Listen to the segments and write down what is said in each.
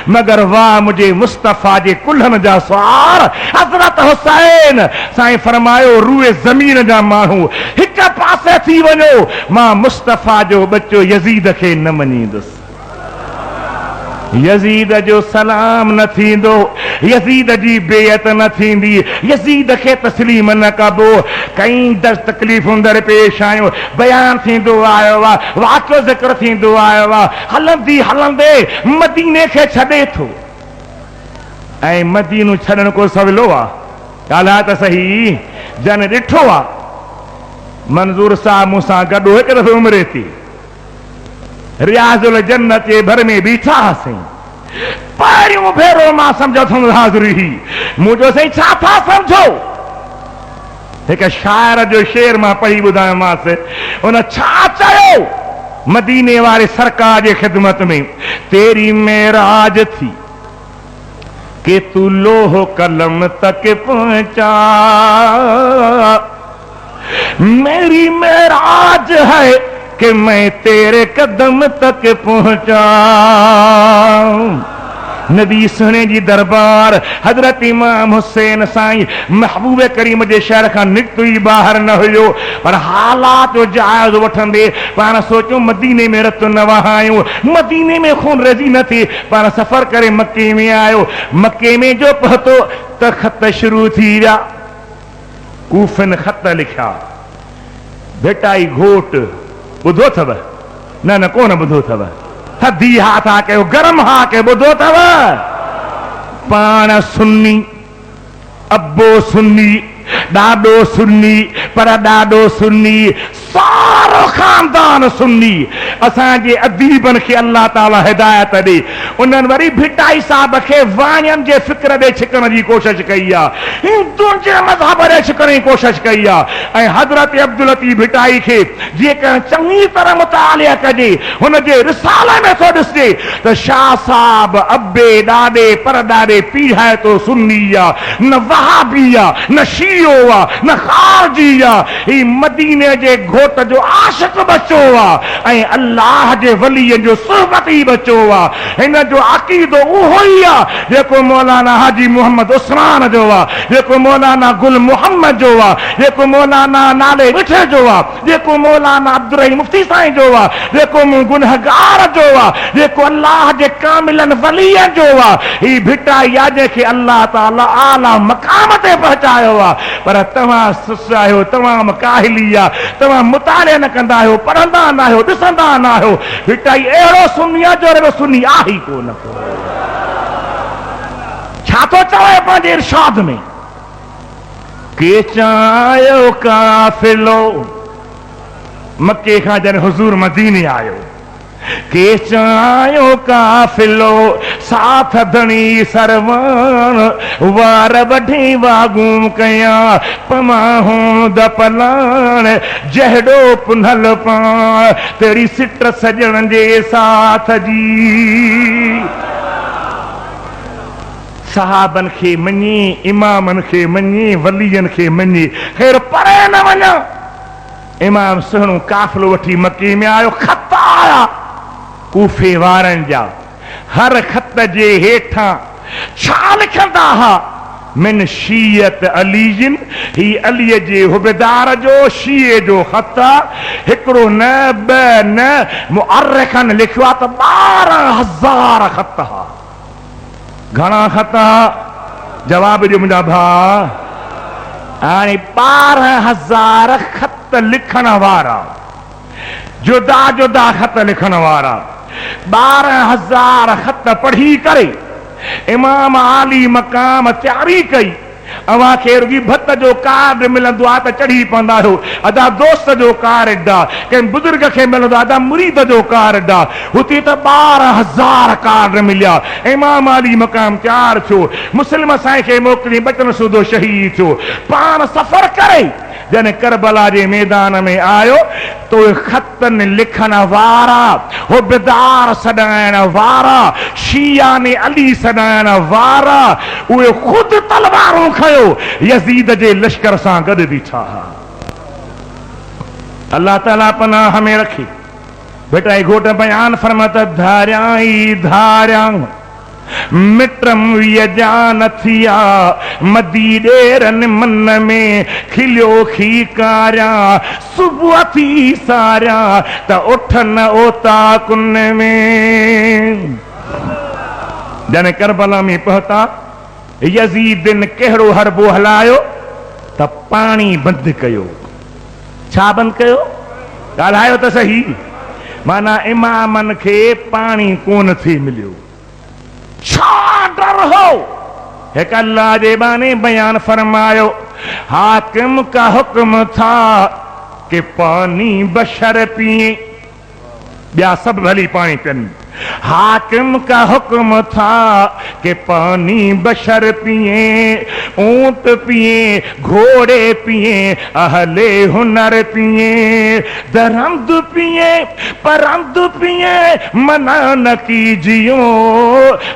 मगर वाह मुझे मुस्तफ़ा जे कुल्हन जा सवार हज़रत हुसैन। साईं फरमायो रूए ज़मीन जा माण्हू हिक पासे थी वञो, मां मुस्तफ़ा जो बच्चो यज़ीद खे न मञींदुसि। यज़ीद जो सलाम न थींदो, यज़ीद जी बेयत न थींदी, यज़ीद खे तस्लीम न कबो। कई दर्द तकलीफ़ूं दर पेश आयो, बयान थींदो आयो आहे, वाक़ियो ज़िक्र थींदो आयो आहे। हलंदी हलंदे मदीने खे छॾे थो, ऐं मदीनो छॾण को सवलो आहे? ॻाल्हाए त सही। जन ॾिठो आहे मंज़ूर साहब मूंसां गॾु हिकु दफ़ो उमिरे थी रियाज़ुल जन्नत जे भर में बीठा हुआसीं। पहिरियों भेरो मां सम्झो थो हाज़िरी मुंहिंजो साईं छा था सम्झो? हिकु शाइर जो शेर मां पढ़ी ॿुधायोमांसि। उन छा चयो मदीने वारे सरकार जे ख़िदमत में? तेरी मेराज थी कि तू लोह कलम तक पहुंचा, मेरी मेराज है कि मैं तेरे कदम तक पहुंचा। नबी सुने जी दरबार हजरत इमाम हुसैन साईं महबूब करीम जे शहर खां निकितो ई ॿाहिरि न हुयो, पर हालात जो जाइज़ो वठंदे पाण सोचो मदीने में रत न वहायूं, मदीने में खून रज़ी न थी, पाण सफ़र करे मके में आयो। मके में जो पहुतो त ख़त शुरू थी विया। कूफन ख़त लिखिया, बेटा ई घोट ॿुधो अथव? न कोन ॿुधो अथव। थधी हा था कयो, गरम हा कयो, ॿुधो अथव? पाण सुन्नी, अबो सुन्नी, ॾाढो सुन्नी, पर ॾाढो सुन्नी, सारो खानदान सुन्नी। असांजे अदीबनि खे अल्लाह ताला हिदायत ॾे। उन्हनि वरी भिटाई साहब खे वाणियनि जे फिक्र ॾे छिकण जी कोशिश कई आहे, हिंदुनि जे मज़हब ॾे छिकण जी कोशिश कई आहे। ऐं हज़रत अब्दुल लतीफ़ भिटाई खे जेकर चङी तरह मुतालिया कजे, हुनजे रिसाले में थो ॾिसे त शाह साहब अबे ॾाॾे पर ॾाॾे पीढ़ाए तो सुन्नी आहे, न वहाबी आहे, न शियो आहे, न ख़ारजी आहे। ही मदीने जे घोट जो आशिक़ बचो आहे ऐं अल्लाह जे वलीअ जो सुहबती बचो आहे। हिन जो अक़ीदो उहो ई आहे जेको मौलाना हाजी मोहम्मद उस्मान जो आहे, जेको मौलाना गुल मोहम्मद जो आहे, जेको मौलाना नाले मिठे जो आहे, जेको मौलाना अब्दुल रहीम मुफ्ती साईं जो आहे, जेको गुनहगार जो आहे, जेको अल्लाह जे कामिलन वलीअ जो आहे। ही भिटाई आहे जंहिंखे अल्लाह ताला आला मक़ाम ते पहुचायो आहे। पर तव्हां सुस आहियो, तव्हां काहिली आहे, तव्हां मुताले न कंदा आहियो, पढ़ंदा न आहियो, ॾिसंदा न आहियो। भिटाई अहिड़ो सुन्नी आहे जो अहिड़ो सुन्नी आहे ई कोन। छा थो चवे पंहिंजे इरशाद में? के चायो काफ़िलो मके खां जॾहिं हुज़ूर मदीने आयो, के चायो काफ़िलो साथ धणी सरवान, वार वढी वागूं कया पमाहूं दपलान, जहड़ो पुनल पाण तेरी सिट सजण जे साथ जी। सहाबन खे मञी, इमामन खे मञी, वलियन खे मञी, ख़ैर परे न वञा। इमाम सुहिणो काफ़िलो वठी मके में आयो। ख़त आया कूफे वारनि जा। हर ख़त जे हेठां छा लिखंदा हुआ? मिन शीयत अलीजिन, ही अलीअ जे हुबेदार जो शीए जो ख़त। हिकिड़ो न ॿ न, मुअर्रिखनि लिखियो आहे त 12,000 ख़त हुआ। घणा ख़त? जवाब ॾियो मुंहिंजा भाउ। हाणे 12,000 ख़त लिखण वारा, जुदा जुदा ख़त लिखण वारा, 12,000 ख़त पढ़ी करे इमाम आली मक़ाम तयारी कई। अवां खे रुगी भत जो कार्ड मिलंदो आहे त चढ़ी पवंदा आहियो, अदा दोस्त जो कार्ड आहे, कंहिं बुज़ुर्ग खे मिलंदो आहे अदा मुरीद जो कार्ड आहे। हुते त 12,000 कार्ड मिलिया। इमाम अली मक़ाम तयारु थियो, मुस्लिम साईं खे मोकिली, बचन सूदो शहीद थियो। पाण सफ़र करे जॾहिं करबला जे मैदान में आयो तो ख़तनि लिखण वारा, हुबेदार सॾाइण वारा, शिया ने अली सॾाइण वारा, उहे ख़ुदि तलवारूं खयो यज़ीद जे लश्कर सां गॾु बीठा। अल्लाह ताला पनाह में रखे। बेटा घोट बयान फरमाता धारियां ई धारियां मिटम यजान थिया मदी डेरन मन में खिलियो खी कारिया सुबह थी सारिया त उठन ओता कुन में जन करबला में पहुता यजीदिन कहिड़ो हरबो हलायो त पानी बंद कयो छा बंद कयो ॻाल्हायो त सही माना इमामन खे पानी कोन थी मिलियो छा डर हो एक अल्लाह जे बाने बयान फरमायो हाकिम का हुक्म था कि पानी बशर पिए ॿिया सब भली पानी पियनि हाकिम का हुक्म था कि पानी बशर पिए ऊंट पिए घोड़े पिए अहले हुनर पिए दरंद पिए परंद पिए मना न कीजियो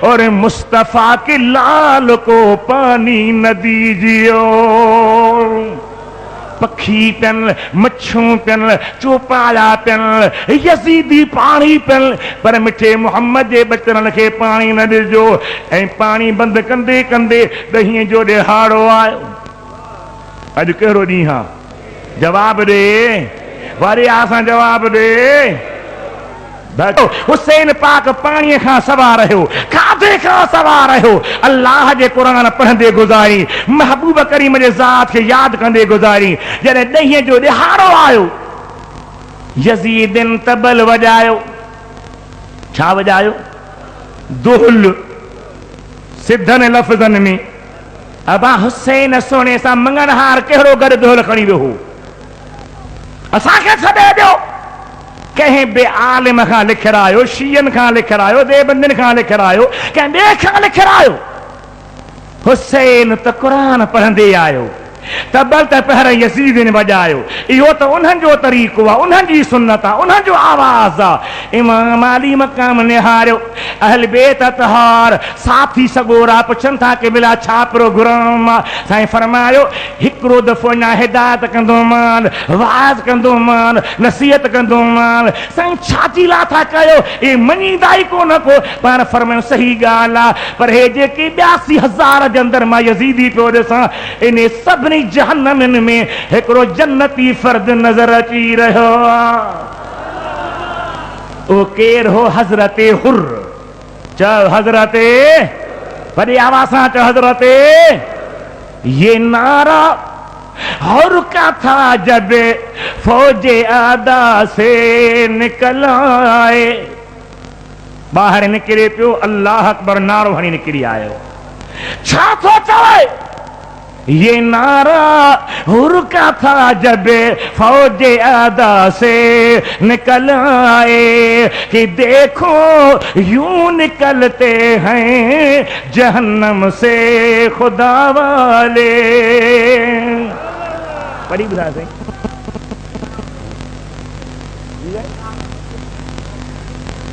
और मुस्तफा के लाल को पानी न दीजियो पखी पियन मच्छू पियन चौपाला पियन यजीदी पानी पियन पर मिठे मोहम्मद जे बचन खे पानी न ॾिजो ऐं पानी बंद कंदे कंदे ॾहीअ जो ॾिहाड़ो आयो अॼु कहिड़ो ॾींहुं आहे जवाब ॾे वरी असां जवाब ॾे हुसैन पाक पानी खां सवार रहियो खाधे खां सवार रहियो अल्लाह जे कुरान पढ़ंदे गुज़ारी महबूब करीम जे ज़ात खे यादि कंदे गुज़ारी जॾहिं ॾहीअ जो ॾिहाड़ो आयो यज़ीदिन तबल वॼायो छा वॼायो दुहल सिद्धनि लफ़्ज़नि में अबा हुसैन सोने सां मंगनहार कहिड़ो गॾु दुहल खणी वियो हो असांखे छॾे ॾियो कहीं बे आलिम खां लिखरायो शीयन खां लिखरायो देवबंदिन खां लिखरायो कंहिं ॿिए खां लिखरायो हुसैन त कुरान पढ़ंदे आयो तबल त पहिरियों यज़ीदिन वॼायो इहो त उन्हनि जो तरीक़ो आहे उन्हनि जी सुन्नत आहे उन्हनि जो आवाज़ आहे इमाम अली मक़ाम निहारियो अहल बेत अतहार साथी सगोरा पुछनि था कि बिला छा प्रोग्राम आहे साईं फरमायो हिकिड़ो दफ़ो अञा हिदायत कंदोमान वाज़ कंदोमान नसीहत कंदोमान साईं छाती ला था कयो हे मञींदा ई कोन को पाण फरमायो सही ॻाल्हि आहे पर हे जेके 82,000 जे अंदरि मां यज़ीदी पियो ॾिसां इन सभिनी जहन्नम में हिकिड़ो जन्नती फर्द नज़र अची रहियो आहे ओ केर हो हज़रत हुर चओ हज़रत वॾी आवाज़ सां चओ हज़रत ये नारा और का था जब फौजे आदा से निकल आए ॿाहिरि निकिरे पियो अल्लाह अकबर नारो हणी निकिरी आयो छा थो चवे ये नारा हुरका था जब फौजे आदा से निकल आए कि देखो यूं निकलते हैं जहन्नम से खुदा वाले बड़ी बुरा से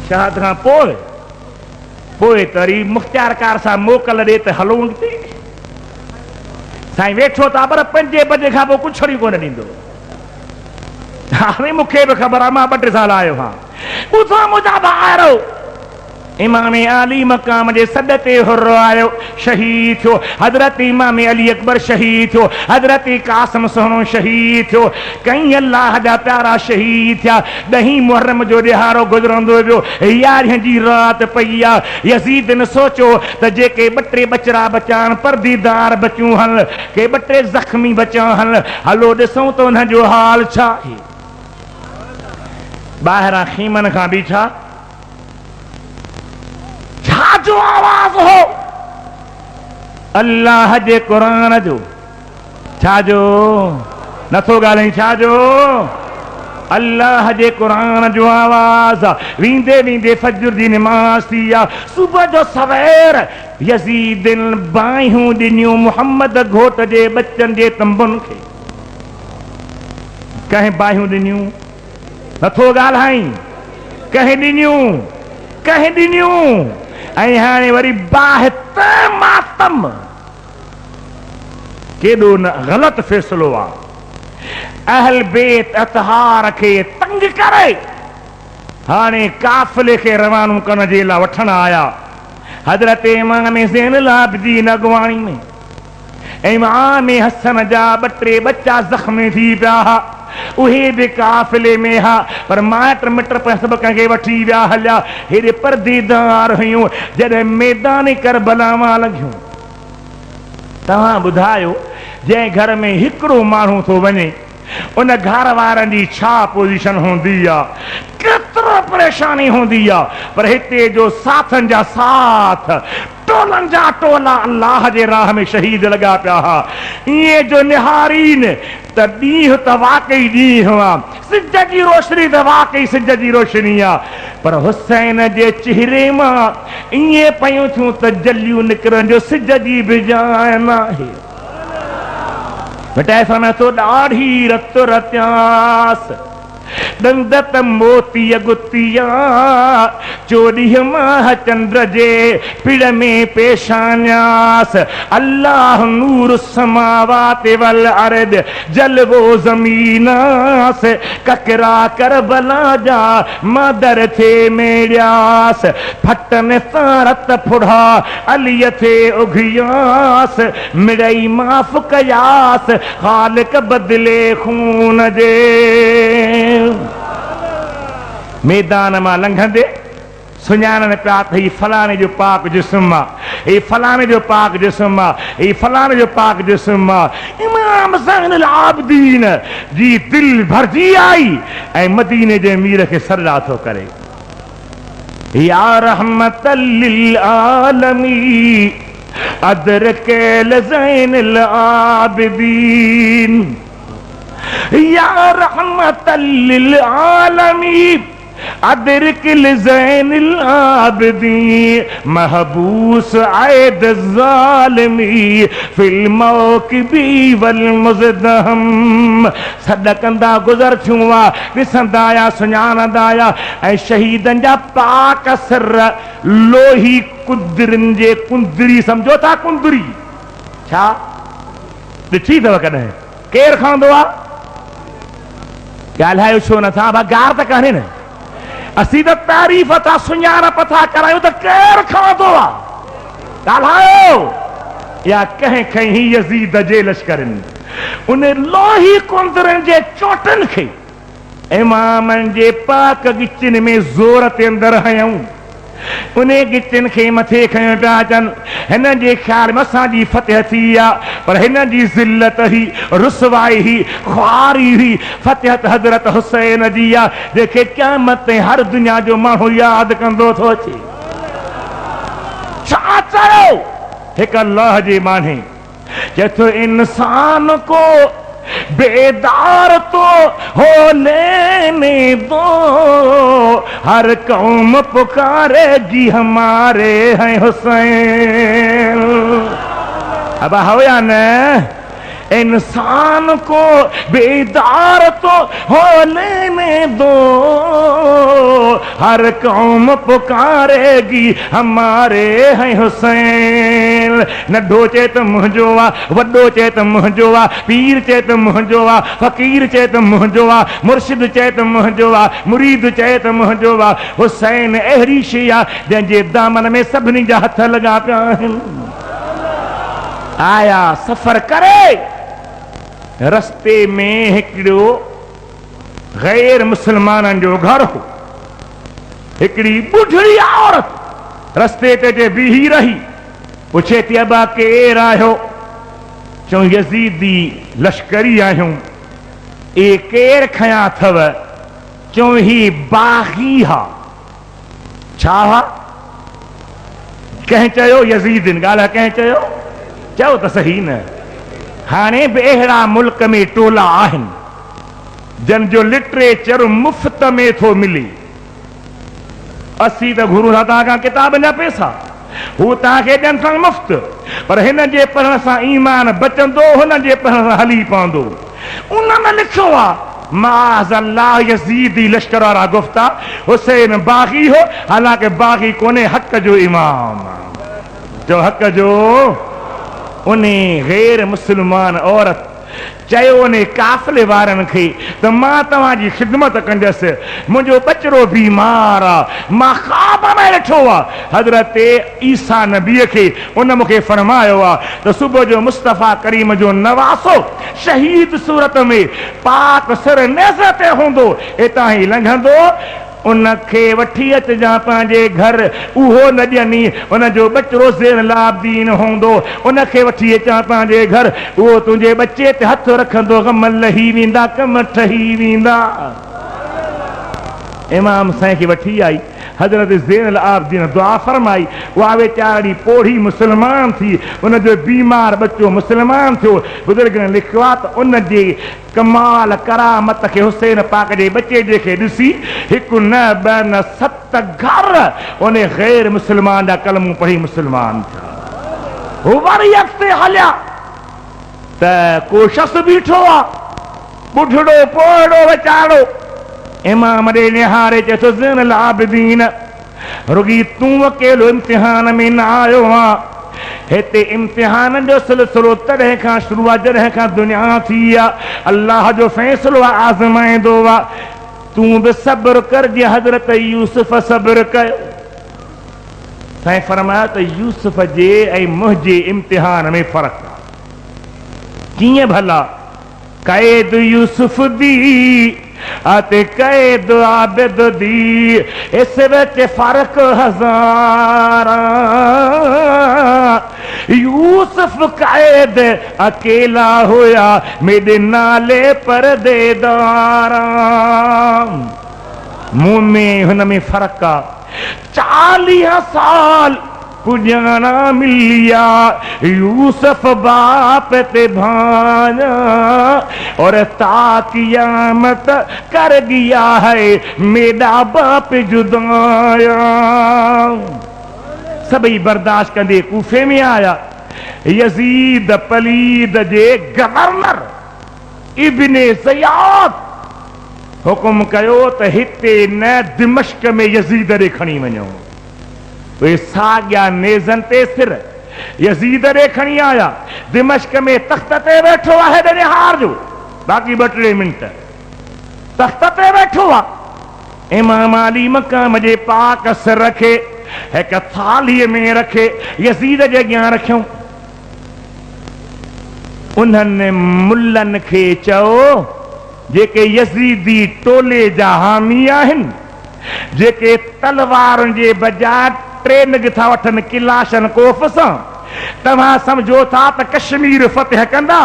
शहाद खां पोइ तरी मुख्तियार कार सां मोकल ॾे त हलो थी साईं वेठो था पर 5 बजे खां पोइ कुझु ई कोन ॾींदो हाणे मूंखे बि ख़बर आहे मां 2-3 साल आयो हा ॿुधो मुंहिंजा ॿार इमाम अली मक़ाम जे सॾ ते हुर आयो शहीद थियो हज़रत इमाम अली अकबर शहीद थियो हज़रत कासिम सोनो शहीद थियो कई अल्लाह जा प्यारा शहीद थिया 10 मुहर्रम जो ॾिहाड़ो गुज़रंदो वियो 11 जी राति पई आहे यज़ीदिन सोचियो त जेके 2-3 बचड़ा बचा आहिनि परदीदार बचियूं हल के 2-3 ज़ख़्मी बचा हल हलो ॾिसूं त हुन जो हाल छा आहे ॿाहिरां खीमन खां बीठा जो आवाज हो अल्लाह जे कुरान जो छाजो नथो ॻाल्हाई छाजो अल्लाह जे कुरान जो आवाज वींदे वींदे फजर जी नमाज़ थी आहे सुबुह जो सवेर यज़ीदिन बाहियूं ॾिनियूं मुहम्मद घोट जे बच्चनि जे तंबुनि खे कंहिं बाहियूं ॾिनियूं नथो ॻाल्हाई कंहिं ॾिनियूं ऐं हाणे वरी बाहित मातम केॾो न ग़लति फ़ैसिलो आहे अहल बेत अतहार खे तंग करे हाणे काफ़िले खे रवानो करण जे लाइ वठण आया हजरत इमाम ज़ैनुल आबिदीन अगवाणी में इमाम हसन जा 2-3 बच्चा ज़ख्मी थी पिया उहे भी काफ़िले में हा पर माइट मिट सभु कंहिंखे वठी विया हलिया हेॾे परदेदार हुयूं जॾहिं मैदान करबला मां लंघियूं। तव्हां ॿुधायो जंहिं घर में हिकिड़ो माण्हू थो वञे उन घर वारनि जी छा पोज़ीशन हूंदी आहे, केतिरो परेशानी हूंदी आहे। पर हिते जो साथनि जा साथ टोलनि जा टोला अल्लाह जे राह में शहीद लॻा पिया हा। ईअं जो निहारीन त ॾींहुं त वाकई ॾींहुं आहे, सिज जी रोशनी त वाकई सिज जी रोशनी आहे। पर हुसैन जे चेहरे मां ईअं पयूं थियूं त जलियूं निकिरनि जो सिज जी बि जान आहे। मिटाए समय तो ॾाढी रत रत्यास दंदत मोती गुतिया चोॾीह माह चंद्र जे पिड़ में पेशान्यास अल्लाह नूर समावात वल अर्द जलवो ज़मीनास ककरा करबला जा मदर थे मेड़ियास फटन सां रत फुड़ा अलीअ थे उघियास मिड़ई माफ़ कयास ख़ालिक बदिले खून जे। मैदान मां लंघंदे सुञाणनि पिया त ही फलाणे जो पाक जिस्म आहे, ही फलाणे जो पाक जिस्म आहे, ही फलाणे जो पाक जिस्म आहे। इमाम ज़ैनुल आबिदीन जी दिल भरजी आई ऐं मदीने जे मीर खे सरदा थो करे या रहमतल लिल आलमीन अदरकल ज़ैनुल आबिदीन या रहमतल लिल आलमीन अदरकल ज़ैनुल आबिदीन महबूस ऐद ज़ालिमी फिल मौक़िबी वल मुज़दहम। सॾकंदा गुज़र थियूं हुआ ॾिसंदा आया सुञाणंदा आया ऐं शहीदनि जा पाक सिर लोही कुंदरिन जे कुंदरी सम्झो था कुंदरी छा ॾिठी अथव कॾहिं केरु खणंदो आहे ॻाल्हायो छो नथा गार त कान्हे न असीं त तारीफ़ था सुञाणप था करायूं त केरु खणंदो आहे ॻाल्हायो या कंहिं खईं यज़ीद जे लश्करनि उन लोही कुंदरनि जे चोटनि खे इमामनि जे पाक गिचनि में ज़ोर ते अंदरि हयऊं उन गिचनि खे मथे खयूं पिया अचनि। हिन जे ख़्याल में असांजी फतह थी आहे पर हिन जी ज़िल्लत ही रुसवाई ही ख़्वारी हुई फतह हज़रत हुसैन जी आहे जंहिंखे क़यामत ते हर दुनिया जो माण्हू यादि कंदो थो अचे। छा चयो हिकु अल्लाह जे माने चए थो इंसान को बेदार तो हो लेने दो हर कौम पुकारेगी हमारे हैं हुसैन। अब हो या न इंसान को बेदार तो हो लेने दो हर कौम पुकारेगी हमारे हैं हुसैन। नढो चे त मुंहिंजो आहे वॾो चे त मुंहिंजो आहे पीर चे त मुंहिंजो आहे फ़कीर चे त मुंहिंजो आहे मुर्शिद चे त मुंहिंजो आहे मुरीद चे त मुंहिंजो आहे। हुसैन अहिड़ी शइ आहे जंहिंजे दामन में सभिनी जा हथ लॻा पिया आहिनि। आया सफ़र करे रस्ते में हिकिड़ो गैर मुसलमाननि जो घर हो हिकिड़ी ॿुढड़ी औरत रस्ते ते बीही रही पुछे थी अबा केरु आहियो चऊं यज़ीदी लश्करी आहियूं। ए केरु खयां अथव चऊं ही बाग़ी हा। छा हा कंहिं चयो यज़ीदिन ॻाल्हि कंहिं चयो चओ त सही न। हाणे बि अहिड़ा मुल्क में टोला आहिनि जन जो लिटरेचर मुफ़्त में थो मिले। असीं त घुरूं था तव्हां खां किताबनि जा पैसा हू तव्हांखे ॾियनि था मुफ़्त पर हिन जे पढ़ण सां ईमान बचंदो हुन जे पढ़ण सां हली पवंदो। उन में लिखियो आहे माज़अल्लाह यज़ीदी लश्कर वारा गुफ़्ता हुसैन बाग़ी हो हालांकि बाग़ी कोन्हे हक़ जो इमाम जो हक़ जो। उन गैर मुसलमान औरत चयो ने काफ़िले वारनि खे त मां तव्हांजी ख़िदमत कंदसि, मुंहिंजो बचिरो बीमार आहे, मां ख़्वाब में ॾिठो आहे हज़रत ईसा नबीअ खे। उन मूंखे फरमायो आहे त सुबुह जो मुस्तफ़ा करीम जो नवासो शहीद सूरत में पाक सिर नेज़ ते हूंदो, हितां ई लंघंदो, उनखे वठी अचिजां पंहिंजे घर, उहो न ॼनी, उनजो बचिरो ज़ैनुल आबिदीन हूंदो, उनखे वठी अचां पंहिंजे घर, उहो तुंहिंजे बच्चे ते हथ रखंदो, ग़म लही वेंदा, कम ठही वेंदा। इमाम साईं खे वठी आई, हज़रत ज़ैनुल आबिदीन दुआ फरमाई, उहा वेचारी पोढ़ी मुस्लमान थी, उनजो बीमार बच्चो मुस्लमान थियो। बुज़ुर्गनि लिखियो आहे त उनजे कमाल करामत खे हुसैन पाक जे बच्चे जे खे ॾिसी हिकु न ॿ न 7 घर उन गैर मुस्लमान जा कलमूं पढ़ी मुस्लमान थिया। हू वरी अॻिते हलिया त को शख़्स बीठो आहे, ॿुढड़ो पोढ़ो वीचारो, इमाम ॾे निहारे चए थो ज़ैनुल आबिदीन, रुगी तूं अकेलो इम्तिहान में न आयो आहे, हिते इम्तिहान जो सिलसिलो तॾहिं खां शुरू आहे जॾहिं खां दुनिया थी आहे, अल्लाह जो फ़ैसिलो आहे, आज़माईंदो आहे, तूं बि सब्र कर जीअं हज़रत यूसुफ सब्र कयो। साईं फरमाया त यूसुफ जे ऐं मुंहिंजे इम्तिहान में फ़र्क़ु आहे। कीअं भला? क़ैद यूसुफ दी आते कैद आबिद दी, इस विच फर्क हज़ारा। यूसुफ कैद अकेला होया, मेरे नाले परदेदारा। मुंह में हुन में फर्क आ। 40 साल पुजाना मिलिया, यूसुफ बाप ते भाना, और ता क़यामत कर गया है मेरा बाप जुदाया। सभई बर्दाश्त कंदे कूफे में आया। यजीद पलीद जे गवर्नर इब्ने ज़ियाद हुकुम कयो त हिते न दिमश्क में यजीद ॾे खणी वञो। उहे साॻिया नेज़नि ते सिर यजीद ॾे खणी आया। दिमश्क में तख़्त ते वेठो आहे निहार जो, बाक़ी 2-3 मिंट तख़्त ते वेठो आहे। इमाम अली मक़ाम जे पाक सिर खे हिकु थालीअ में रखे यजीद जे अॻियां रखियऊं। उन्हनि मुल्लनि खे चयो जेके यजीदी टोले जा हामी आहिनि, जेके तलवारुनि जे बजाय ट्रेन था वठनि किलाशन कोफ सां, तव्हां समझो था त कश्मीर फतह कंदा,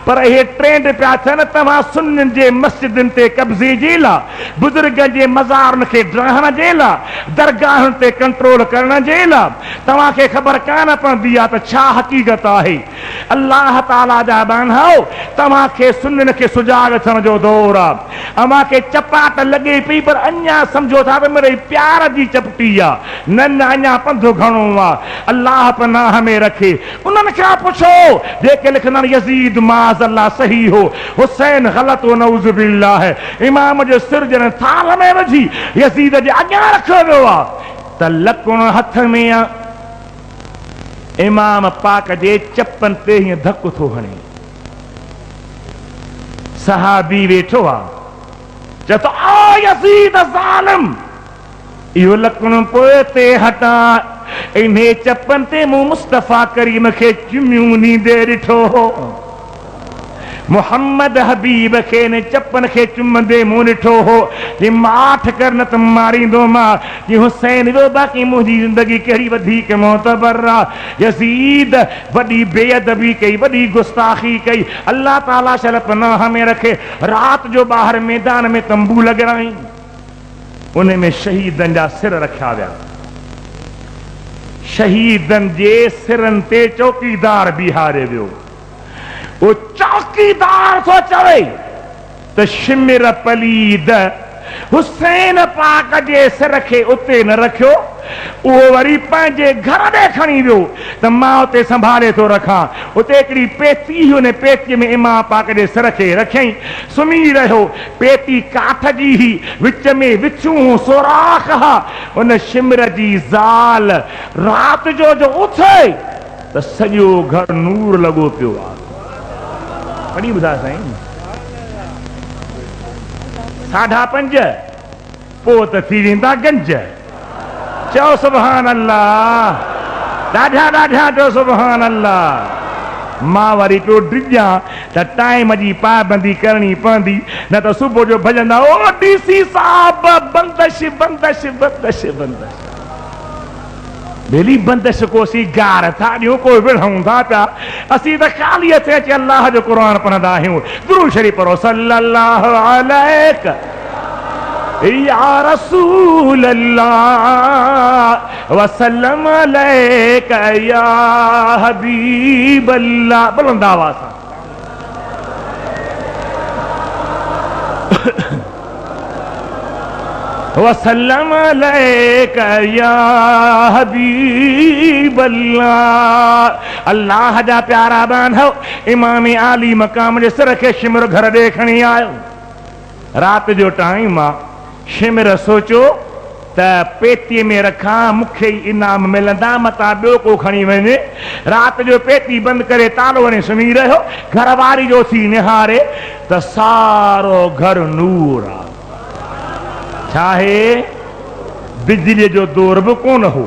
पर इहे ट्रेंड पिया थियनि तव्हां सुन्नियुनि जे मस्जिदुनि ते कब्ज़े जे लाइ, बुज़ुर्गनि जे मज़ारनि खे ड्राहण जे लाइ, दरगाहनि ते कंट्रोल करण जे लाइ। तव्हांखे ख़बर कान पवंदी आहे त छा हक़ीक़त आहे। अल्लाह ताला जा बांधाओ, तव्हांखे सुन्नियुनि खे सुजाॻ थियण जो दौर आहे। अव्हांखे चपाट लॻे पई, पर अञा समझो था त मेरे प्यार जी चपटी आहे, न अञा पंधु घणो आहे। अल्लाह पनाह में रखे। उन्हनि खां पुछो जेके लिखंदा यजीद माज़अल्लाह सही हो, हुसैन ग़लत हो, नऊज़ बिल्लाह है। इमाम जो सिर जन थाल में विझी यजीद जे अॻियां रखियो वियो आहे त लकुण हथ में आहे। इमाम पाक जे चपन ते हीअं धक थो हणे। सहाबी वेठो आहे, चए थो आ यजीद ज़ालिम, इहो लकुण पोइ ते हटा। इन्हे चपन ते मूं मुस्तफ़ा करीम खे चुमियूं नींदे ॾिठो हो। मोहम्मद हबीब खे इन चपन खे चुमंदे मूं ॾिठो हो। जे माठ कर न त मारींदो मां, जे हुसैन वियो बाक़ी मुंहिंजी ज़िंदगी कहिड़ी वधीक मोतबर आहे। यज़ीद वॾी बेअदबी कई, वॾी गुस्ताखी कई। अल्लाह ताला शल पनाह में रखे। रात जो ॿाहिरि मैदान में तंबू लॻाई, उन में शहीदनि जा सिर रखिया विया। शहीदनि जे सिरनि ते चौकीदार बीहारे वियो। वो चौकीदार थो चवे त शिमिर पलीद हुसैन पाक जे सिर खे उते न रखियो, उहो वरी पंहिंजे घर ॾे खणी वियो त मां उते संभाले थो रखां। उते हिकिड़ी पेती हुई, उन पेतीअ में इमाम पाक जे सिर खे रखियईं। सुम्ही रहियो। पेती काठ जी ही, विच में विछूं सोराख हा। उन शिमिर जी ज़ाल रात जो उथे त सॼो घर नूर लॻो पियो आहे। पढ़ी बुधा साईं 5.5 पोत थी वेंदा गंज चओ सुभान अल्लाह ॾाढा ॾाढा चओ सुभान अल्लाह मां वरी पियो डिॼां त टाइम जी पाबंदी करणी पवंदी न त सुबुह जो भॼंदा ओ डीसी साहब बंदश बंदश बंदश बंदश बेली बंदश को सी गार था ॾियो को विढ़ूं था पिया असीं त ख़ाली हथ अची अल्लाह जो क़ुर पढ़ंदा आहियूं दुरूद शरीफ़ पढ़ो सल्लल्लाहु अलैहि या रसूल अल्लाह वसल्लम अलैका या हबीब अल्लाह बुलंद आवाज़ सां वसल्लम अलैका या हबीब अल्लाह अल्लाह जा प्यारा बांधव इमाम आली मकाम जे सिर खे शिमर घर ॾे खणी आयो रात जो टाइम आहे शिमर सोचो त पेतीअ में रखां मूंखे ई इनाम मिलंदा मतां ॿियो को खणी वञे रात जो पेती बंदि करे तालो वञी सुम्ही रहियो घर वारी जो थी निहारे त सारो घर नूर आहे छाहे बिजलीअ जो दौर बि कोन हो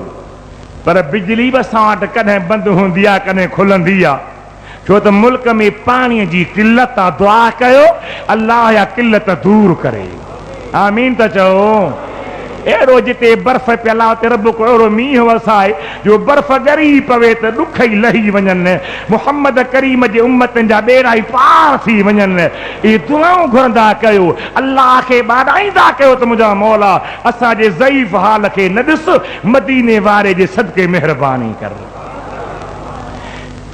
पर बिजली बि असां वटि कॾहिं बंदि हूंदी आहे कॾहिं खुलंदी आहे छो त मुल्क में पाणीअ जी किल्लत आहे दुआ कयो अल्लाह या किल्लत दूर करे आमीन त चओ अहिड़ो जिते बर्फ़ पियल आहे उते रब को अहिड़ो मींहुं वसाए जो बर्फ़ ॻरी पवे त ॾुख ई लही वञनि मुहम्मद करीम जे उम्मतनि जा ॿेड़ा ई पार थी वञनि इहे दुआऊं घुरंदा कयो अल्लाह खे ॿाॾाईंदा कयो त मुंहिंजा मौला असांजे ज़ईफ़ हाल खे न ॾिस मदीने वारे जे सदके महिरबानी कर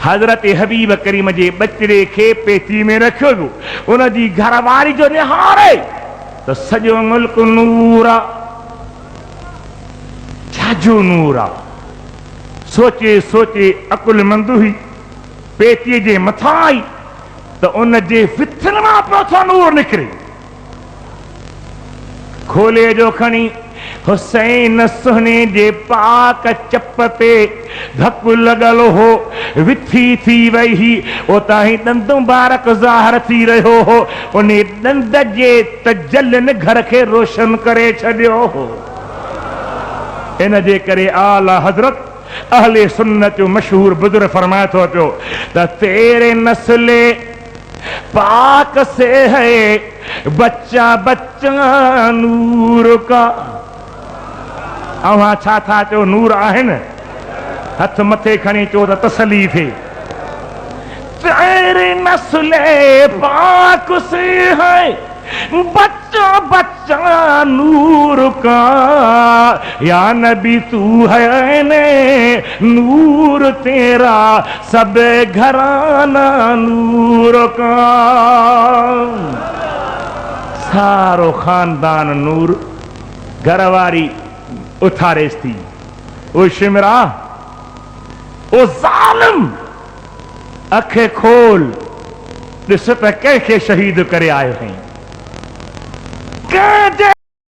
हज़रत हबीब करीम जे बचड़े खे पेती में रखियो वियो उन जी घरवारी जो निहारे त सॼो मुल्क नूर आहे छाजो नूर आहे सोचे सोचे अकुलमंद हुई पेतीअ जे मथां आई त उन जे विथन मां पियो थो नूर निकिरे खोले जो खणी हुसैन सुहने जे पाक चप ते धक लॻल हो विथी थी वई उतां ई ॾंद मुबारक ज़ाहिर थी रहियो हो उन ॾंद जे तजल्ल घर खे रोशन करे छॾियो हो इन जे करे आला हज़रत अहले सुन्नत जो मशहूर बुजुर्ग फरमाए थो पियो त तेरे नस्ले पाक से है बच्चा बच्चा नूर का अवां छा था चओ नूर आहिनि हथ मथे खणी चओ त तसली थिए तेरे नस्ले पाक से है बच्चा बच्चा नूर का या नबी तू है ने नूर तेरा सब घराना नूर का सारो खानदान नूर घरवारी उथारेस थी ओ शिमरा ओ ज़ालिम अखे खोल ॾिस त कंहिंखे शहीद करे आयो हैं कंहिंजे